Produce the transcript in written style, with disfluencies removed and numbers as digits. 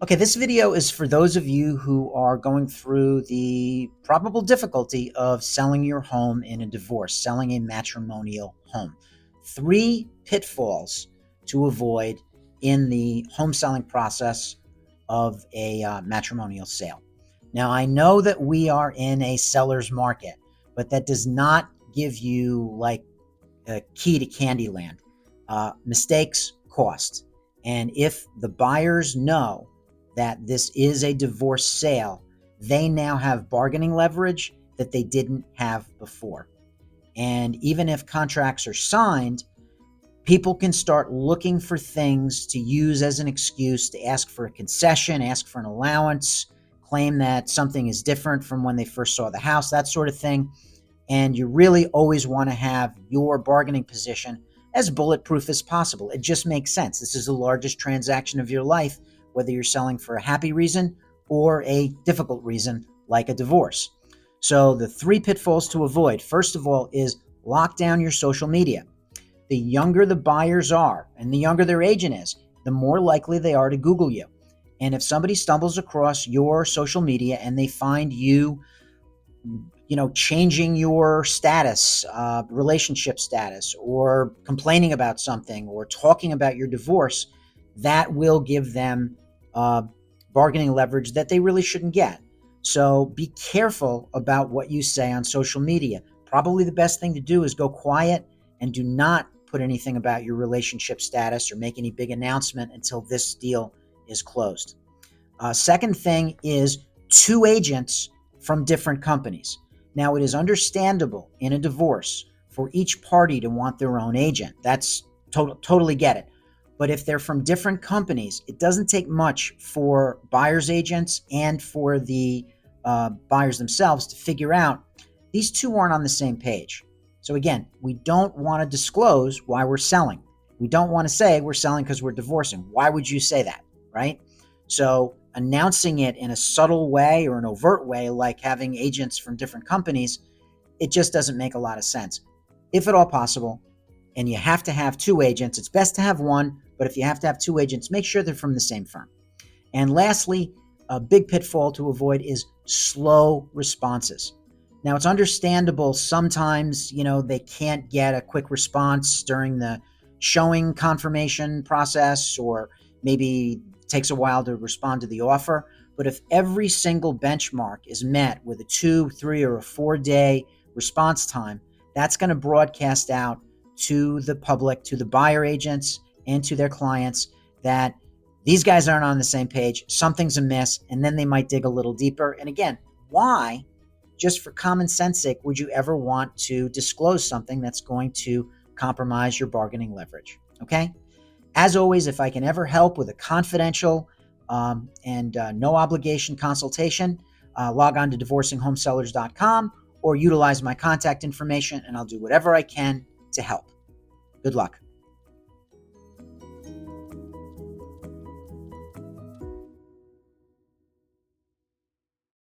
Okay, this video is for those of you who are going through the probable difficulty of selling your home in a divorce, selling a matrimonial home. 3 pitfalls to avoid in the home selling process of a matrimonial sale. Now, I know that we are in a seller's market, but that does not give you like a key to Candyland. Mistakes cost. And if the buyers know that this is a divorce sale, they now have bargaining leverage that they didn't have before. And even if contracts are signed, people can start looking for things to use as an excuse to ask for a concession, ask for an allowance, claim that something is different from when they first saw the house, that sort of thing. And you really always want to have your bargaining position as bulletproof as possible. It just makes sense. This is the largest transaction of your life, whether you're selling for a happy reason or a difficult reason like a divorce. So the 3 pitfalls to avoid, first of all, is lock down your social media. The younger the buyers are and the younger their agent is, the more likely they are to Google you. And if somebody stumbles across your social media and they find you changing your status, relationship status, or complaining about something, or talking about your divorce, that will give them bargaining leverage that they really shouldn't get. So be careful about what you say on social media. Probably the best thing to do is go quiet and do not put anything about your relationship status or make any big announcement until this deal is closed. Second thing is 2 agents from different companies. Now, it is understandable in a divorce for each party to want their own agent. That's totally get it. But if they're from different companies, it doesn't take much for buyer's agents and for the buyers themselves to figure out these 2 aren't on the same page. So again, we don't want to disclose why we're selling. We don't want to say we're selling because we're divorcing. Why would you say that, right? So announcing it in a subtle way or an overt way, like having agents from different companies, it just doesn't make a lot of sense. If at all possible, and you have to have 2 agents, it's best to have 1, but if you have to have 2 agents, make sure they're from the same firm. And lastly, a big pitfall to avoid is slow responses. Now, it's understandable sometimes, they can't get a quick response during the showing confirmation process, or maybe it takes a while to respond to the offer. But if every single benchmark is met with a 2, 3, or a 4-day response time, that's going to broadcast out to the public, to the buyer agents, and to their clients that these guys aren't on the same page, something's amiss, and then they might dig a little deeper. And again, why, just for common sense sake, would you ever want to disclose something that's going to compromise your bargaining leverage? Okay? As always, if I can ever help with a confidential and no obligation consultation, log on to divorcinghomesellers.com or utilize my contact information, and I'll do whatever I can to help. Good luck.